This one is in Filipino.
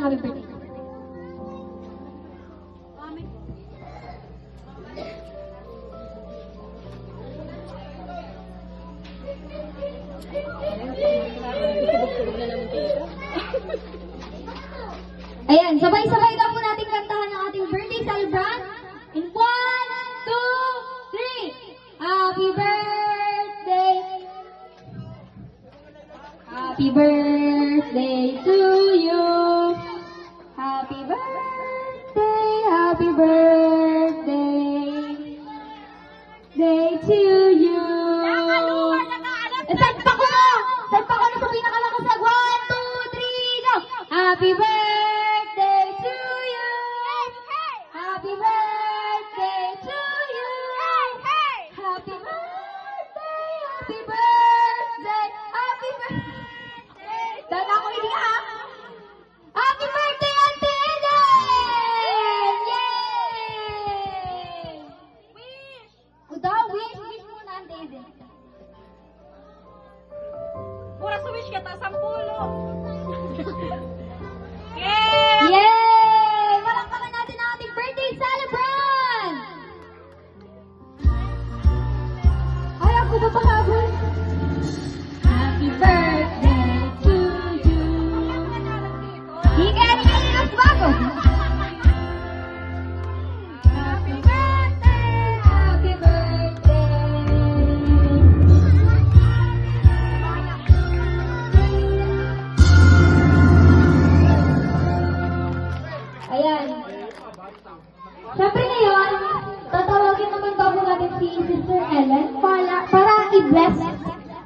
happy birthday. Ayan, sabay-sabay daw po natin kantahan ang ating birthday celebrant. In 1, 2, 3. Happy birthday. Happy birthday to you. Happy birthday, happy birthday. Day to you. Salpak ko na! Salpak ko na sa pinakamakasak. 1, 2, 3, go! Happy birthday!